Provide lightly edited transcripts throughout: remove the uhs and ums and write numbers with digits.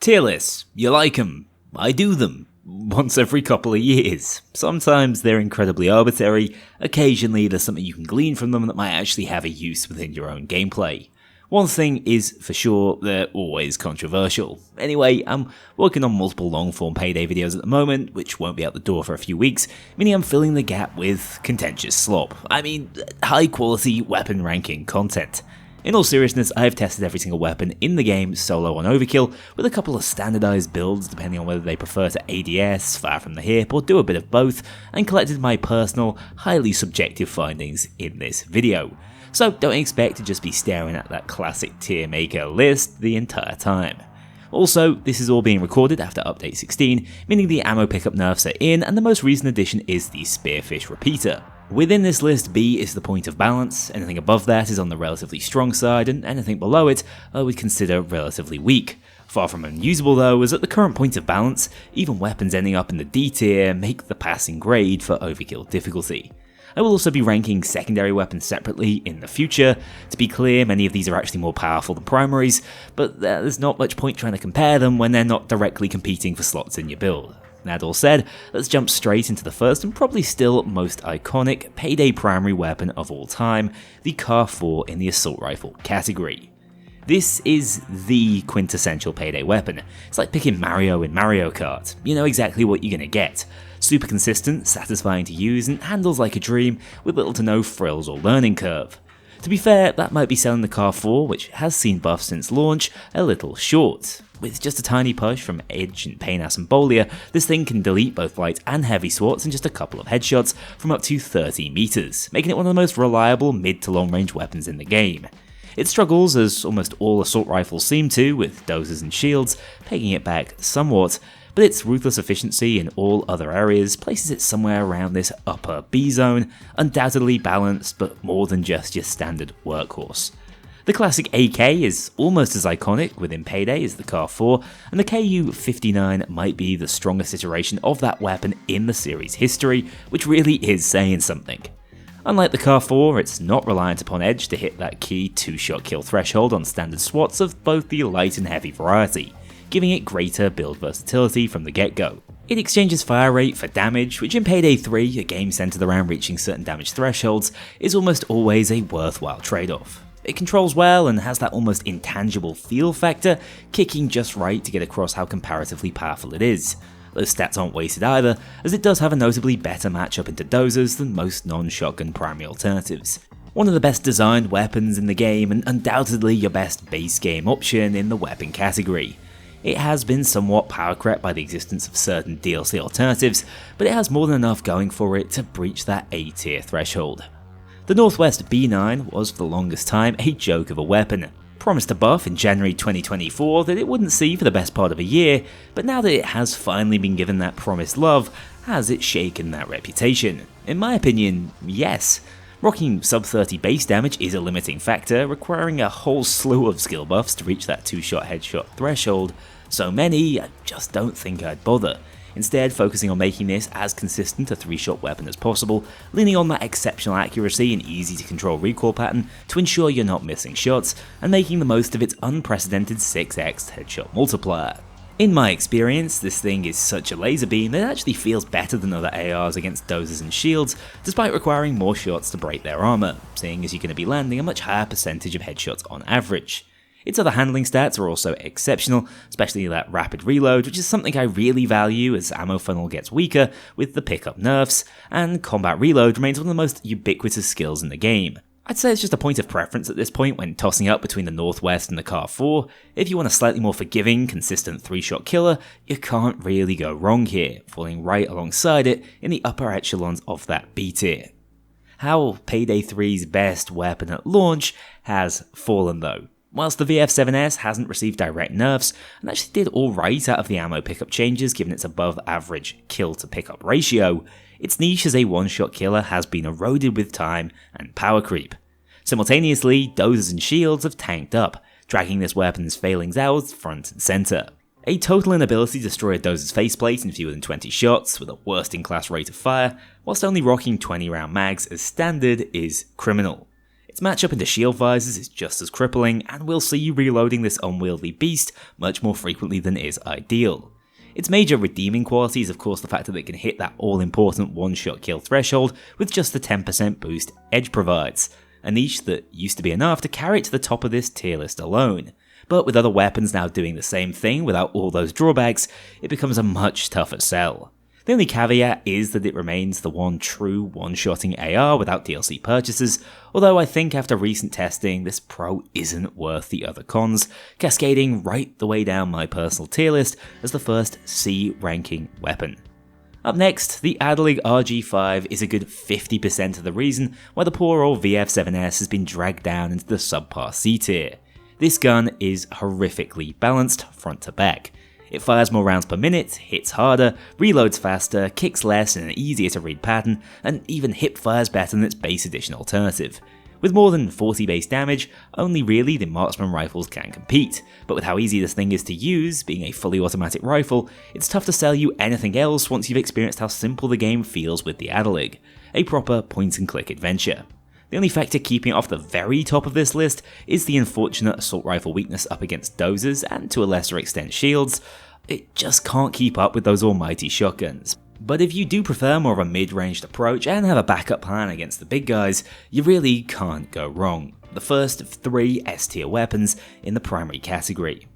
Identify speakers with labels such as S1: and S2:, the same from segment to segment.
S1: Tier lists, you like them, I do them, once every couple of years. Sometimes they're incredibly arbitrary, occasionally there's something you can glean from them that might actually have a use within your own gameplay. One thing is for sure, they're always controversial. Anyway, I'm working on multiple long-form Payday videos at the moment, which won't be out the door for a few weeks, meaning I'm filling the gap with contentious slop. I mean, high-quality weapon ranking content. In all seriousness, I have tested every single weapon in the game solo on Overkill, with a couple of standardized builds depending on whether they prefer to ADS, fire from the hip, or do a bit of both, and collected my personal, highly subjective findings in this video. So don't expect to just be staring at that classic tier maker list the entire time. Also, this is all being recorded after update 16, meaning the ammo pickup nerfs are in, and the most recent addition is the Spearfish repeater. Within this list, B is the point of balance, anything above that is on the relatively strong side, and anything below it I would consider relatively weak. Far from unusable though, as at the current point of balance, even weapons ending up in the D tier make the passing grade for overkill difficulty. I will also be ranking secondary weapons separately in the future. To be clear, many of these are actually more powerful than primaries, but there's not much point trying to compare them when they're not directly competing for slots in your build. That all said, let's jump straight into the first and probably still most iconic Payday primary weapon of all time, the Kar-4 in the assault rifle category. This is the quintessential Payday weapon. It's like picking Mario in Mario Kart. You know exactly what you're gonna get. Super consistent, satisfying to use, and handles like a dream with little to no frills or learning curve. To be fair, that might be selling the Kar-4, which has seen buffs since launch, a little short. With just a tiny push from Edge and Paynas and Bolia, this thing can delete both light and heavy swats in just a couple of headshots from up to 30 meters, making it one of the most reliable mid to long range weapons in the game. It struggles, as almost all assault rifles seem to, with dozers and shields, pegging it back somewhat, but its ruthless efficiency in all other areas places it somewhere around this upper B zone, undoubtedly balanced but more than just your standard workhorse. The classic AK is almost as iconic within Payday as the Kar-4, and the KU-59 might be the strongest iteration of that weapon in the series history, which really is saying something. Unlike the Kar-4, it's not reliant upon Edge to hit that key 2-shot kill threshold on standard swats of both the light and heavy variety, giving it greater build versatility from the get-go. It exchanges fire rate for damage, which in Payday 3, a game centered around reaching certain damage thresholds, is almost always a worthwhile trade-off. It controls well and has that almost intangible feel factor, kicking just right to get across how comparatively powerful it is. Those stats aren't wasted either, as it does have a notably better matchup into dozers than most non-shotgun primary alternatives. One of the best designed weapons in the game, and undoubtedly your best base game option in the weapon category. It has been somewhat power crept by the existence of certain DLC alternatives, but it has more than enough going for it to breach that A tier threshold. The Northwest B9 was for the longest time a joke of a weapon. Promised a buff in January 2024 that it wouldn't see for the best part of a year, but now that it has finally been given that promised love, has it shaken that reputation? In my opinion, yes. Rocking sub 30 base damage is a limiting factor, requiring a whole slew of skill buffs to reach that 2-shot headshot threshold. So many, I just don't think I'd bother. Instead, focusing on making this as consistent a 3-shot weapon as possible, leaning on that exceptional accuracy and easy to control recoil pattern to ensure you're not missing shots, and making the most of its unprecedented 6x headshot multiplier. In my experience, this thing is such a laser beam that it actually feels better than other ARs against dozers and shields, despite requiring more shots to break their armor, seeing as you're going to be landing a much higher percentage of headshots on average. Its other handling stats are also exceptional, especially that rapid reload, which is something I really value as ammo funnel gets weaker with the pickup nerfs, and combat reload remains one of the most ubiquitous skills in the game. I'd say it's just a point of preference at this point when tossing up between the Northwest and the Kar-4. If you want a slightly more forgiving, consistent 3-shot killer, you can't really go wrong here, falling right alongside it in the upper echelons of that B tier. How Payday 3's best weapon at launch has fallen though. Whilst the VF7S hasn't received direct nerfs, and actually did alright out of the ammo pickup changes given its above average kill to pickup ratio, its niche as a one-shot killer has been eroded with time and power creep. Simultaneously, dozers and shields have tanked up, dragging this weapon's failings out front and centre. A total inability to destroy a dozer's faceplate in fewer than 20 shots, with a worst-in-class rate of fire, whilst only rocking 20 round mags as standard is criminal. Its matchup into shield visors is just as crippling, and will see you reloading this unwieldy beast much more frequently than is ideal. Its major redeeming quality is of course the fact that it can hit that all-important one-shot kill threshold with just the 10% boost Edge provides, a niche that used to be enough to carry it to the top of this tier list alone. But with other weapons now doing the same thing without all those drawbacks, it becomes a much tougher sell. The only caveat is that it remains the one true one-shotting AR without DLC purchases, although I think after recent testing, this pro isn't worth the other cons, cascading right the way down my personal tier list as the first C ranking weapon. Up next, the Adelig RG5 is a good 50% of the reason why the poor old VF7S has been dragged down into the subpar C tier. This gun is horrifically balanced front to back. It fires more rounds per minute, hits harder, reloads faster, kicks less in an easier to read pattern, and even hip fires better than its base edition alternative. With more than 40 base damage, only really the marksman rifles can compete, but with how easy this thing is to use, being a fully automatic rifle, it's tough to sell you anything else once you've experienced how simple the game feels with the Adelig, a proper point-and-click adventure. The only factor keeping it off the very top of this list is the unfortunate assault rifle weakness up against dozers and to a lesser extent shields. It just can't keep up with those almighty shotguns. But if you do prefer more of a mid-ranged approach and have a backup plan against the big guys, you really can't go wrong. The first of 3 S-tier weapons in the primary category.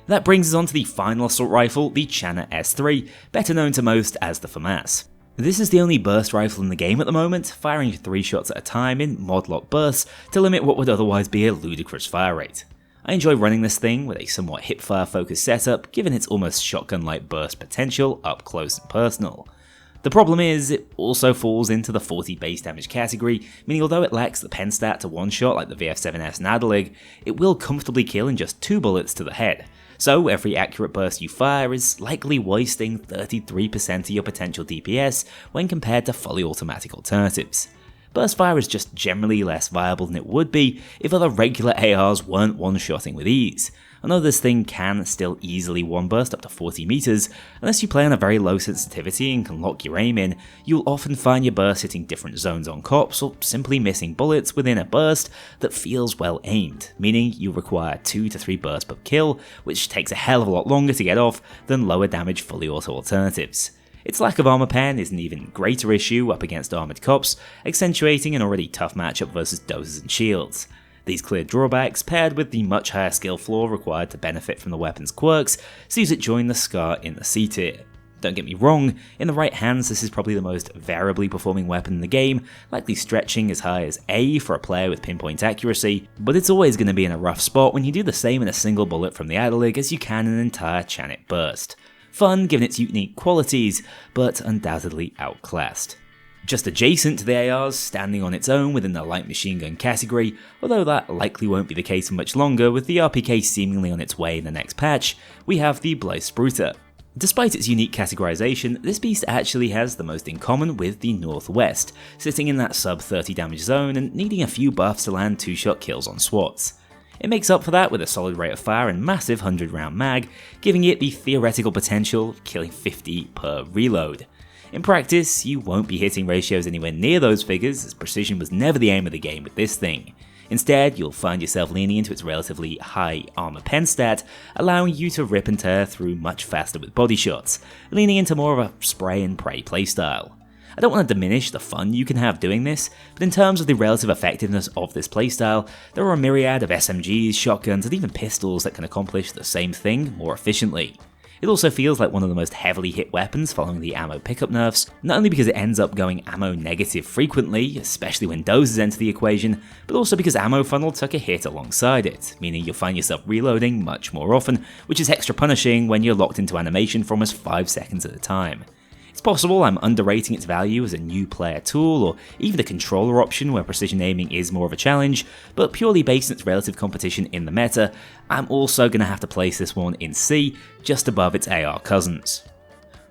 S1: That brings us on to the final assault rifle, the Chanit S3, better known to most as the FAMAS. This is the only burst rifle in the game at the moment, firing 3 shots at a time in mod-lock bursts to limit what would otherwise be a ludicrous fire rate. I enjoy running this thing with a somewhat hip-fire focused setup given its almost shotgun-like burst potential up close and personal. The problem is, it also falls into the 40 base damage category, meaning although it lacks the pen stat to one-shot like the VF7S and Adelig, it will comfortably kill in just 2 bullets to the head. So every accurate burst you fire is likely wasting 33% of your potential DPS when compared to fully automatic alternatives. Burst fire is just generally less viable than it would be if other regular ARs weren't one-shotting with ease. Although this thing can still easily one-burst up to 40 meters, unless you play on a very low sensitivity and can lock your aim in, you'll often find your burst hitting different zones on cops or simply missing bullets within a burst that feels well aimed, meaning you require 2 to 3 bursts per kill, which takes a hell of a lot longer to get off than lower damage fully auto alternatives. Its lack of armor pen is an even greater issue up against armored cops, accentuating an already tough matchup versus dozers and shields. These clear drawbacks, paired with the much higher skill floor required to benefit from the weapon's quirks, sees it join the SCAR in the C tier. Don't get me wrong, in the right hands this is probably the most variably performing weapon in the game, likely stretching as high as A for a player with pinpoint accuracy, but it's always going to be in a rough spot when you do the same in a single bullet from the Adelig as you can in an entire Chanit burst. Fun given its unique qualities, but undoubtedly outclassed. Just adjacent to the ARs, standing on its own within the light machine gun category, although that likely won't be the case for much longer with the RPK seemingly on its way in the next patch, we have the Blyspruta. Despite its unique categorization, this beast actually has the most in common with the Northwest, sitting in that sub 30 damage zone and needing a few buffs to land 2-shot kills on SWATs. It makes up for that with a solid rate of fire and massive 100-round mag, giving it the theoretical potential of killing 50 per reload. In practice, you won't be hitting ratios anywhere near those figures, as precision was never the aim of the game with this thing. Instead, you'll find yourself leaning into its relatively high armor pen stat, allowing you to rip and tear through much faster with body shots, leaning into more of a spray and pray playstyle. I don't want to diminish the fun you can have doing this, but in terms of the relative effectiveness of this playstyle, there are a myriad of SMGs, shotguns, and even pistols that can accomplish the same thing more efficiently. It also feels like one of the most heavily hit weapons following the ammo pickup nerfs, not only because it ends up going ammo negative frequently, especially when dozers enter the equation, but also because ammo funnel took a hit alongside it, meaning you'll find yourself reloading much more often, which is extra punishing when you're locked into animation for almost 5 seconds at a time. It's possible I'm underrating its value as a new player tool, or even a controller option where precision aiming is more of a challenge, but purely based on its relative competition in the meta, I'm also going to have to place this one in C, just above its AR cousins.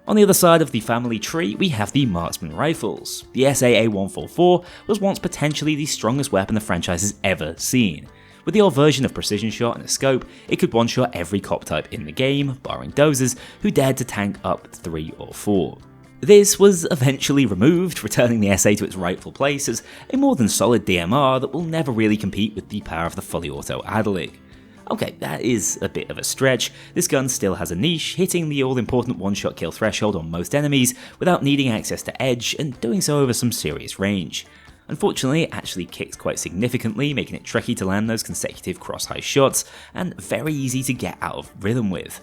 S1: On the other side of the family tree, we have the marksman rifles. The SAA-144 was once potentially the strongest weapon the franchise has ever seen. With the old version of precision shot and a scope, it could one-shot every cop type in the game, barring dozers, who dared to tank up 3 or 4. This was eventually removed, returning the SA to its rightful place as a more than solid DMR that will never really compete with the power of the fully auto Adelig. Okay, that is a bit of a stretch. This gun still has a niche, hitting the all-important one-shot kill threshold on most enemies without needing access to edge, and doing so over some serious range. Unfortunately, it actually kicks quite significantly, making it tricky to land those consecutive cross-high shots, and very easy to get out of rhythm with.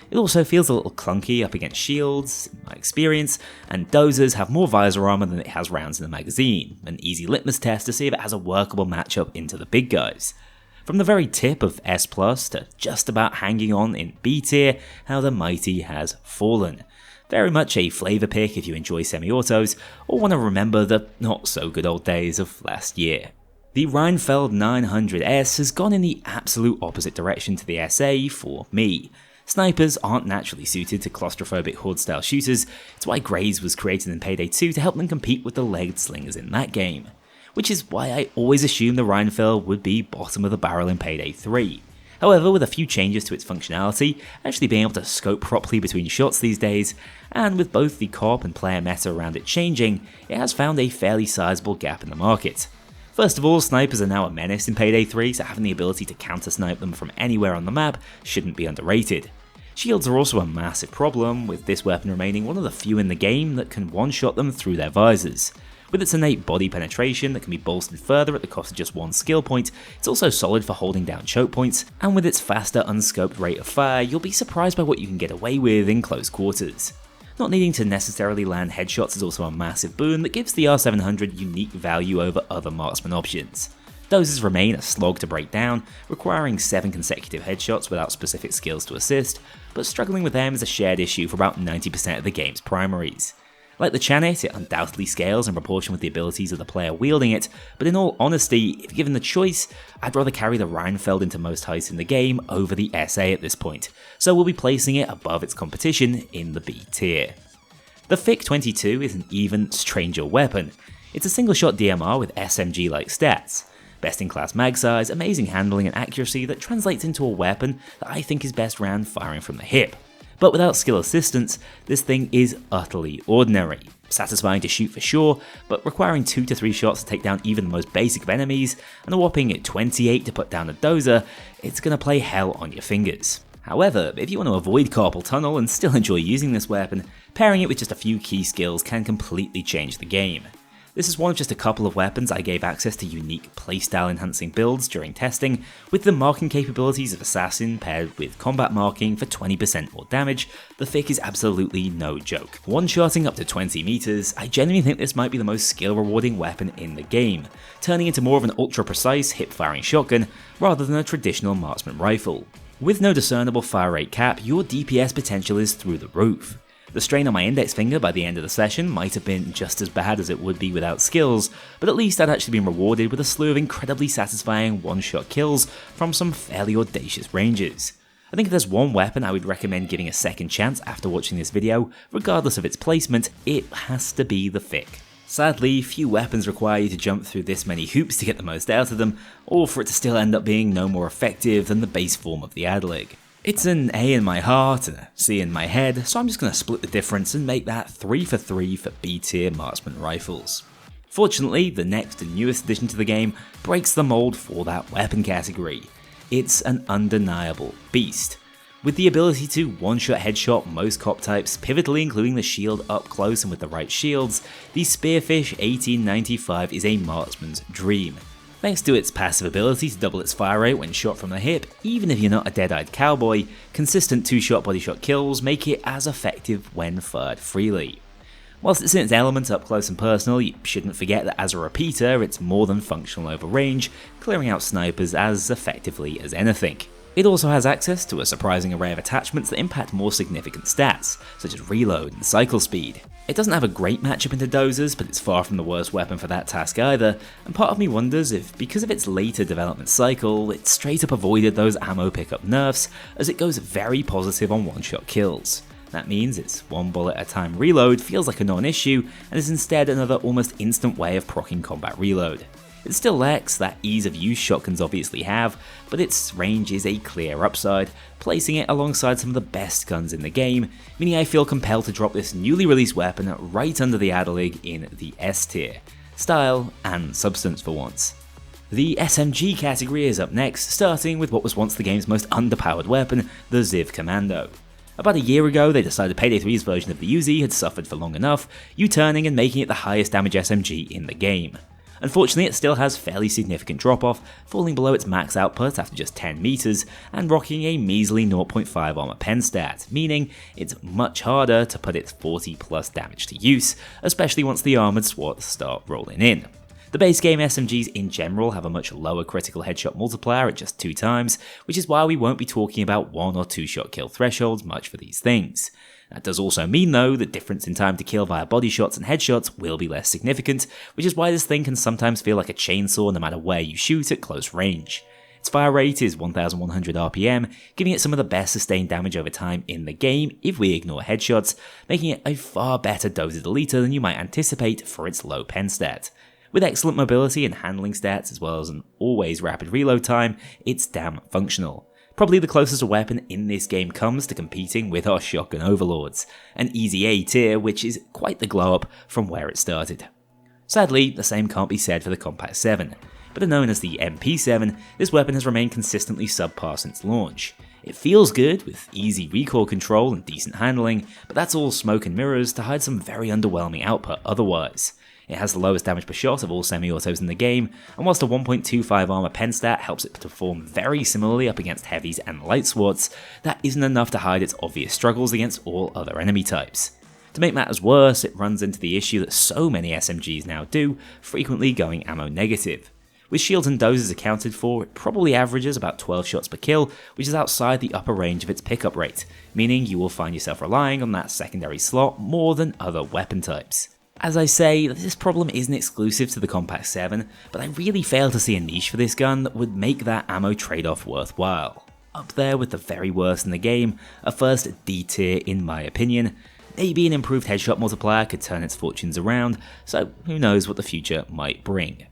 S1: It also feels a little clunky up against shields, in my experience, and dozers have more visor armor than it has rounds in the magazine, an easy litmus test to see if it has a workable matchup into the big guys. From the very tip of S+ to just about hanging on in B tier, how the mighty has fallen. Very much a flavour pick if you enjoy semi-autos, or want to remember the not so good old days of last year. The Reinfeld 900S has gone in the absolute opposite direction to the SA for me. Snipers aren't naturally suited to claustrophobic horde-style shooters, it's why Graze was created in Payday 2 to help them compete with the legged slingers in that game. Which is why I always assumed the Reinfeld would be bottom of the barrel in Payday 3. However, with a few changes to its functionality, actually being able to scope properly between shots these days, and with both the co-op and player meta around it changing, it has found a fairly sizable gap in the market. First of all, snipers are now a menace in Payday 3, so having the ability to counter-snipe them from anywhere on the map shouldn't be underrated. Shields are also a massive problem, with this weapon remaining one of the few in the game that can one-shot them through their visors. With its innate body penetration that can be bolstered further at the cost of just one skill point, it's also solid for holding down choke points, and with its faster unscoped rate of fire, you'll be surprised by what you can get away with in close quarters. Not needing to necessarily land headshots is also a massive boon that gives the R700 unique value over other marksman options. Dozers remain a slog to break down, requiring 7 consecutive headshots without specific skills to assist, but struggling with them is a shared issue for about 90% of the game's primaries. Like the Chanit, it undoubtedly scales in proportion with the abilities of the player wielding it, but in all honesty, if given the choice, I'd rather carry the Reinfeld into most heists in the game over the SA at this point, so we'll be placing it above its competition in the B tier. The FIC-22 is an even stranger weapon. It's a single-shot DMR with SMG-like stats. Best-in-class mag size, amazing handling and accuracy that translates into a weapon that I think is best ran firing from the hip. But without skill assistance, this thing is utterly ordinary. Satisfying to shoot for sure, but requiring 2 to 3 shots to take down even the most basic of enemies, and a whopping 28 to put down a dozer, it's gonna play hell on your fingers. However, if you want to avoid carpal tunnel and still enjoy using this weapon, pairing it with just a few key skills can completely change the game. This is one of just a couple of weapons I gave access to unique playstyle enhancing builds during testing, with the marking capabilities of Assassin paired with combat marking for 20% more damage. The FIC is absolutely no joke. One-shotting up to 20 meters, I genuinely think this might be the most skill-rewarding weapon in the game, turning into more of an ultra-precise hip-firing shotgun rather than a traditional marksman rifle. With no discernible fire rate cap, your DPS potential is through the roof. The strain on my index finger by the end of the session might have been just as bad as it would be without skills, but at least I'd actually been rewarded with a slew of incredibly satisfying one-shot kills from some fairly audacious ranges. I think if there's one weapon I would recommend giving a second chance after watching this video, regardless of its placement, it has to be the FIC. Sadly, few weapons require you to jump through this many hoops to get the most out of them, or for it to still end up being no more effective than the base form of the Adelig. It's an A in my heart and a C in my head, so I'm just going to split the difference and make that 3 for 3 for B tier marksman rifles. Fortunately, the next and newest addition to the game breaks the mold for that weapon category. It's an undeniable beast. With the ability to one-shot headshot most cop types, pivotally including the shield up close and with the right shields, the Spearfish 1895 is a marksman's dream. Thanks to its passive ability to double its fire rate when shot from the hip, even if you're not a dead-eyed cowboy, consistent 2-shot bodyshot kills make it as effective when fired freely. Whilst it's in its element up close and personal, you shouldn't forget that as a repeater, it's more than functional over range, clearing out snipers as effectively as anything. It also has access to a surprising array of attachments that impact more significant stats, such as reload and cycle speed. It doesn't have a great matchup into dozers, but it's far from the worst weapon for that task either, and part of me wonders if, because of its later development cycle, it straight up avoided those ammo pickup nerfs, as it goes very positive on one-shot kills. That means its 1 bullet at a time reload feels like a non-issue, and is instead another almost instant way of proccing combat reload. It still lacks that ease of use shotguns obviously have, but its range is a clear upside, placing it alongside some of the best guns in the game, meaning I feel compelled to drop this newly released weapon right under the Adelig in the S tier. Style and substance for once. The SMG category is up next, starting with what was once the game's most underpowered weapon, the Ziv Commando. About a year ago, they decided Payday 3's version of the Uzi had suffered for long enough, U-turning and making it the highest damage SMG in the game. Unfortunately, it still has fairly significant drop-off, falling below its max output after just 10 meters, and rocking a measly 0.5 armor pen stat, meaning it's much harder to put its 40 plus damage to use, especially once the armored SWAT start rolling in. The base game SMGs in general have a much lower critical headshot multiplier at just 2 times, which is why we won't be talking about 1 or 2 shot kill thresholds much for these things. That does also mean though that difference in time to kill via body shots and headshots will be less significant, which is why this thing can sometimes feel like a chainsaw no matter where you shoot at close range. Its fire rate is 1100 RPM, giving it some of the best sustained damage over time in the game if we ignore headshots, making it a far better dosed deleter than you might anticipate for its low pen stat. With excellent mobility and handling stats as well as an always rapid reload time, it's damn functional. Probably the closest a weapon in this game comes to competing with our shotgun overlords, an easy A tier which is quite the glow up from where it started. Sadly, the same can't be said for the Compact 7. Better known as the MP7, this weapon has remained consistently subpar since launch. It feels good, with easy recoil control and decent handling, but that's all smoke and mirrors to hide some very underwhelming output otherwise. It has the lowest damage per shot of all semi-autos in the game, and whilst a 1.25 armor pen stat helps it perform very similarly up against heavies and light SWATs, that isn't enough to hide its obvious struggles against all other enemy types. To make matters worse, it runs into the issue that so many SMGs now do, frequently going ammo negative. With shields and doses accounted for, it probably averages about 12 shots per kill, which is outside the upper range of its pickup rate, meaning you will find yourself relying on that secondary slot more than other weapon types. As I say, this problem isn't exclusive to the Compact 7, but I really fail to see a niche for this gun that would make that ammo trade-off worthwhile. Up there with the very worst in the game, a first D tier in my opinion. Maybe an improved headshot multiplier could turn its fortunes around, so who knows what the future might bring.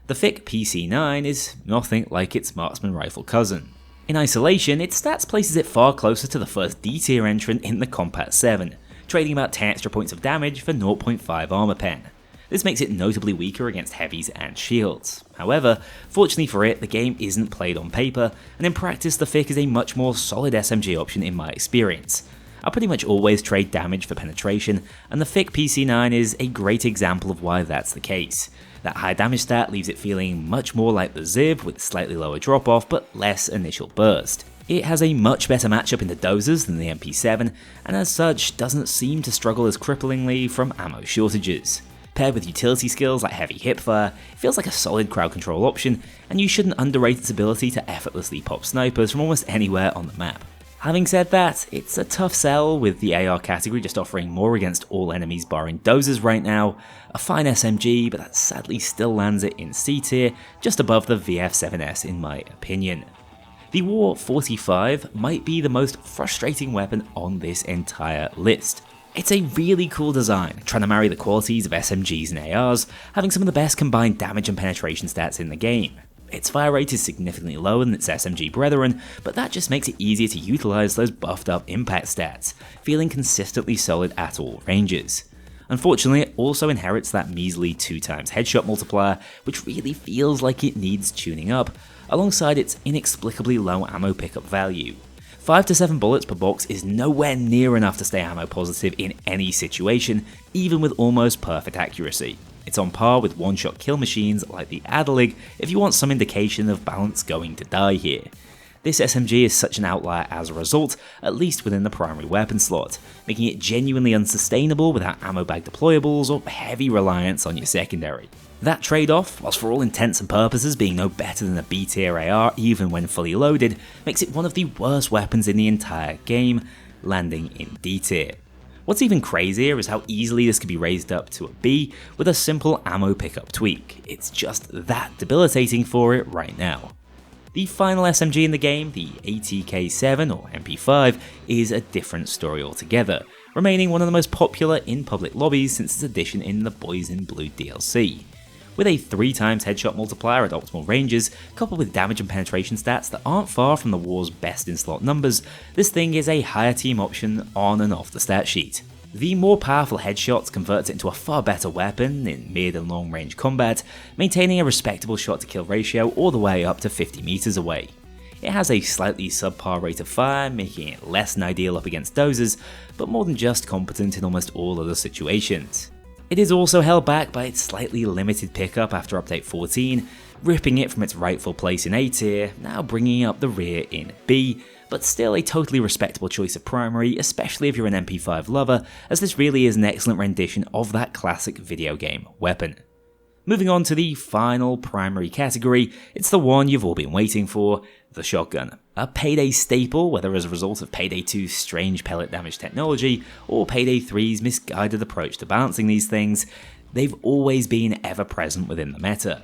S1: The thick PC9 is nothing like its marksman rifle cousin. In isolation, its stats places it far closer to the first D tier entrant in the Compact 7, trading about 10 extra points of damage for 0.5 armor pen. This makes it notably weaker against heavies and shields. However, fortunately for it, the game isn't played on paper, and in practice the Thick is a much more solid SMG option in my experience. I pretty much always trade damage for penetration, and the Thick PC9 is a great example of why that's the case. That high damage stat leaves it feeling much more like the Ziv with slightly lower drop off but less initial burst. It has a much better matchup in the dozers than the MP7, and as such doesn't seem to struggle as cripplingly from ammo shortages. Paired with utility skills like heavy hipfire, it feels like a solid crowd control option, and you shouldn't underrate its ability to effortlessly pop snipers from almost anywhere on the map. Having said that, it's a tough sell with the AR category just offering more against all enemies barring dozers right now, a fine SMG, but that sadly still lands it in C tier, just above the VF7S in my opinion. The War 45 might be the most frustrating weapon on this entire list. It's a really cool design, trying to marry the qualities of SMGs and ARs, having some of the best combined damage and penetration stats in the game. Its fire rate is significantly lower than its SMG brethren, but that just makes it easier to utilise those buffed up impact stats, feeling consistently solid at all ranges. Unfortunately, it also inherits that measly 2x headshot multiplier, which really feels like it needs tuning up, alongside its inexplicably low ammo pickup value. 5 to 7 bullets per box is nowhere near enough to stay ammo positive in any situation, even with almost perfect accuracy. It's on par with one-shot kill machines like the Adelig if you want some indication of balance going to die here. This SMG is such an outlier as a result, at least within the primary weapon slot, making it genuinely unsustainable without ammo bag deployables or heavy reliance on your secondary. That trade-off, whilst for all intents and purposes being no better than a B tier AR even when fully loaded, makes it one of the worst weapons in the entire game, landing in D tier. What's even crazier is how easily this could be raised up to a B with a simple ammo pickup tweak. It's just that debilitating for it right now. The final SMG in the game, the ATK7 or MP5, is a different story altogether, remaining one of the most popular in public lobbies since its addition in the Boys in Blue DLC. With a 3 times headshot multiplier at optimal ranges, coupled with damage and penetration stats that aren't far from the war's best in slot numbers, this thing is a higher team option on and off the stat sheet. The more powerful headshots converts it into a far better weapon in mid and long range combat, maintaining a respectable shot to kill ratio all the way up to 50 meters away. It has a slightly subpar rate of fire, making it less than ideal up against dozers, but more than just competent in almost all other situations. It is also held back by its slightly limited pickup after update 14, ripping it from its rightful place in A tier, now bringing it up the rear in B, but still a totally respectable choice of primary, especially if you're an MP5 lover, as this really is an excellent rendition of that classic video game weapon. Moving on to the final primary category, it's the one you've all been waiting for, the shotgun. A Payday staple, whether as a result of Payday 2's strange pellet damage technology, or Payday 3's misguided approach to balancing these things, they've always been ever present within the meta.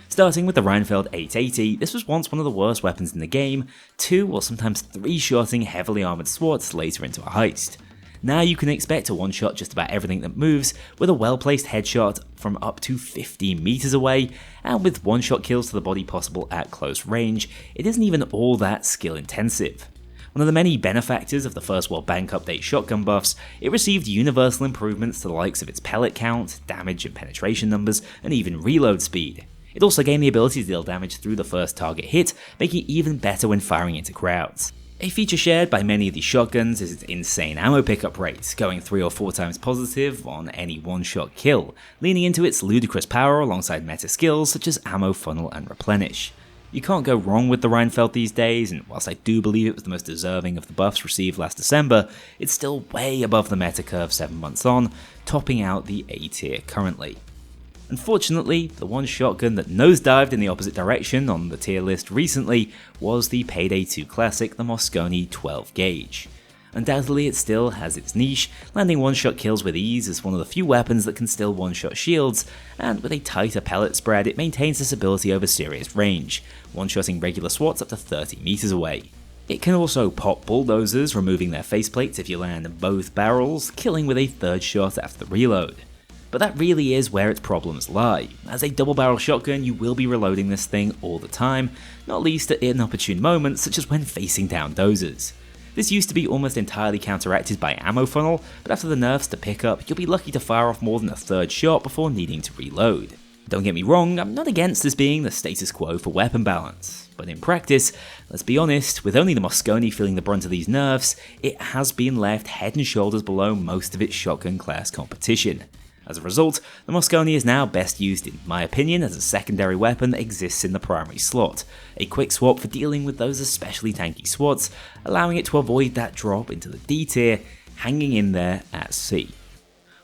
S1: Starting with the Reinfeld 880, this was once one of the worst weapons in the game, 2 or sometimes 3-shotting heavily armoured SWATs later into a heist. Now you can expect to one-shot just about everything that moves, with a well-placed headshot from up to 50 meters away, and with one-shot kills to the body possible at close range, it isn't even all that skill-intensive. One of the many benefactors of the First World Bank Update shotgun buffs, it received universal improvements to the likes of its pellet count, damage and penetration numbers, and even reload speed. It also gained the ability to deal damage through the first target hit, making it even better when firing into crowds. A feature shared by many of these shotguns is its insane ammo pickup rate, going 3 or 4 times positive on any one-shot kill, leaning into its ludicrous power alongside meta skills such as ammo funnel and replenish. You can't go wrong with the Reinfeld these days, and whilst I do believe it was the most deserving of the buffs received last December, it's still way above the meta curve 7 months on, topping out the A tier currently. Unfortunately, the one shotgun that nosedived in the opposite direction on the tier list recently was the Payday 2 classic, the Mosconi 12 gauge. Undoubtedly it still has its niche, landing one-shot kills with ease as one of the few weapons that can still one-shot shields, and with a tighter pellet spread it maintains this ability over serious range, one-shotting regular SWATs up to 30 meters away. It can also pop bulldozers, removing their faceplates if you land both barrels, killing with a third shot after the reload. But that really is where its problems lie. As a double barrel shotgun, you will be reloading this thing all the time, not least at inopportune moments such as when facing down dozers. This used to be almost entirely counteracted by ammo funnel, but after the nerfs to pickup, you'll be lucky to fire off more than a third shot before needing to reload. Don't get me wrong, I'm not against this being the status quo for weapon balance, but in practice, let's be honest, with only the Mosconi feeling the brunt of these nerfs, it has been left head and shoulders below most of its shotgun class competition. As a result, the Mosconi is now best used, in my opinion, as a secondary weapon that exists in the primary slot, a quick swap for dealing with those especially tanky SWATs, allowing it to avoid that drop into the D tier, hanging in there at C.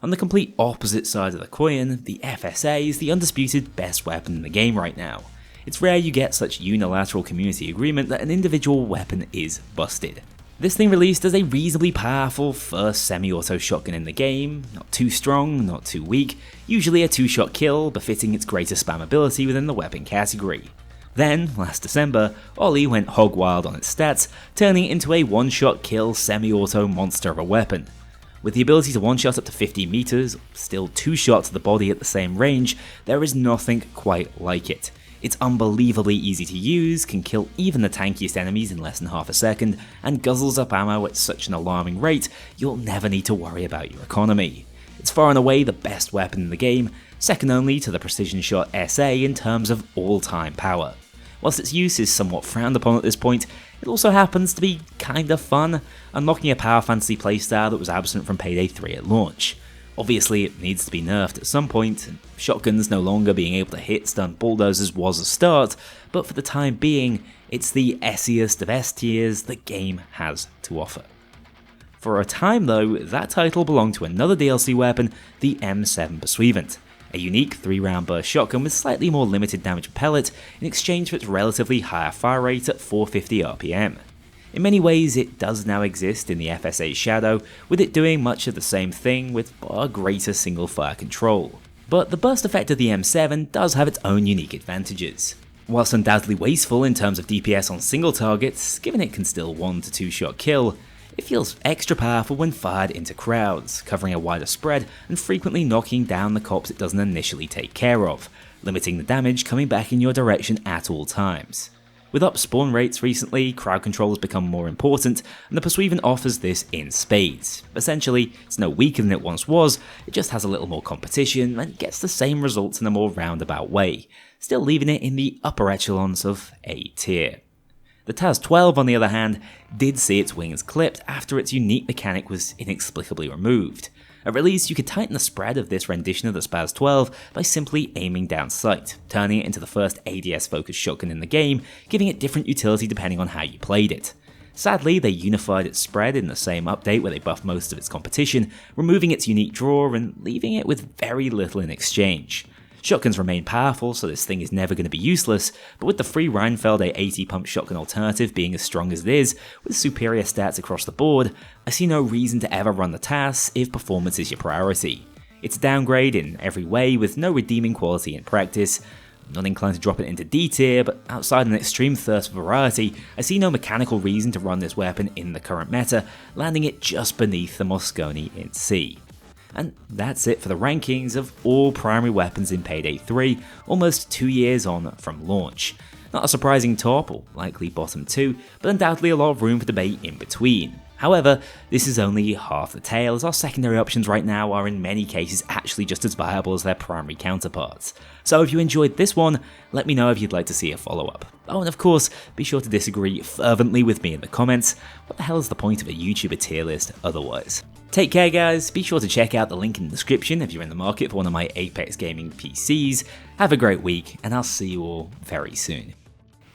S1: On the complete opposite side of the coin, the FSA is the undisputed best weapon in the game right now. It's rare you get such unilateral community agreement that an individual weapon is busted. This thing released as a reasonably powerful first semi-auto shotgun in the game, not too strong, not too weak, usually a 2-shot kill befitting its greater spammability within the weapon category. Then, last December, Ollie went hog wild on its stats, turning it into a 1-shot kill semi-auto monster of a weapon. With the ability to one-shot up to 50 meters, still 2 shots to the body at the same range, there is nothing quite like it. It's unbelievably easy to use, can kill even the tankiest enemies in less than half a second, and guzzles up ammo at such an alarming rate, you'll never need to worry about your economy. It's far and away the best weapon in the game, second only to the Precision Shot SA in terms of all-time power. Whilst its use is somewhat frowned upon at this point, it also happens to be kinda fun, unlocking a power fantasy playstyle that was absent from Payday 3 at launch. Obviously it needs to be nerfed at some point, and shotguns no longer being able to hit stun bulldozers was a start, but for the time being, it's the S-iest of S tiers the game has to offer. For a time though, that title belonged to another DLC weapon, the M7 Pursuivant, a unique 3-round burst shotgun with slightly more limited damage pellet in exchange for its relatively higher fire rate at 450 RPM. In many ways it does now exist in the FSA's shadow, with it doing much of the same thing with far greater single fire control. But the burst effect of the M7 does have its own unique advantages. Whilst undoubtedly wasteful in terms of DPS on single targets, given it can still 1 to 2 shot kill, it feels extra powerful when fired into crowds, covering a wider spread and frequently knocking down the cops it doesn't initially take care of, limiting the damage coming back in your direction at all times. With up spawn rates recently, crowd control has become more important, and the Pursuivant offers this in spades. Essentially, it's no weaker than it once was, it just has a little more competition and gets the same results in a more roundabout way, still leaving it in the upper echelons of A tier. The TAS-12, on the other hand, did see its wings clipped after its unique mechanic was inexplicably removed. At release, you could tighten the spread of this rendition of the SPAS-12 by simply aiming down sight, turning it into the first ADS-focused shotgun in the game, giving it different utility depending on how you played it. Sadly, they unified its spread in the same update where they buffed most of its competition, removing its unique draw and leaving it with very little in exchange. Shotguns remain powerful, so this thing is never going to be useless, but with the free Reinfeld A80 pump shotgun alternative being as strong as it is, with superior stats across the board, I see no reason to ever run the TAS if performance is your priority. It's a downgrade in every way with no redeeming quality in practice. I'm not inclined to drop it into D tier, but outside an extreme thirst for variety, I see no mechanical reason to run this weapon in the current meta, landing it just beneath the Mosconi in C. And that's it for the rankings of all primary weapons in Payday 3, almost 2 years on from launch. Not a surprising top, or likely bottom 2, but undoubtedly a lot of room for debate in between. However, this is only half the tale, as our secondary options right now are in many cases actually just as viable as their primary counterparts. So if you enjoyed this one, let me know if you'd like to see a follow-up. Oh, and of course, be sure to disagree fervently with me in the comments. What the hell is the point of a YouTuber tier list otherwise? Take care guys, be sure to check out the link in the description if you're in the market for one of my Apex Gaming PCs. Have a great week, and I'll see you all very soon.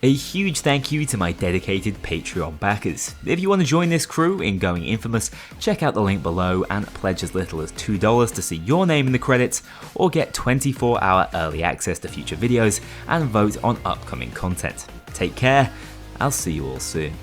S1: A huge thank you to my dedicated Patreon backers. If you want to join this crew in going infamous, check out the link below and pledge as little as $2 to see your name in the credits, or get 24-hour early access to future videos and vote on upcoming content. Take care, I'll see you all soon.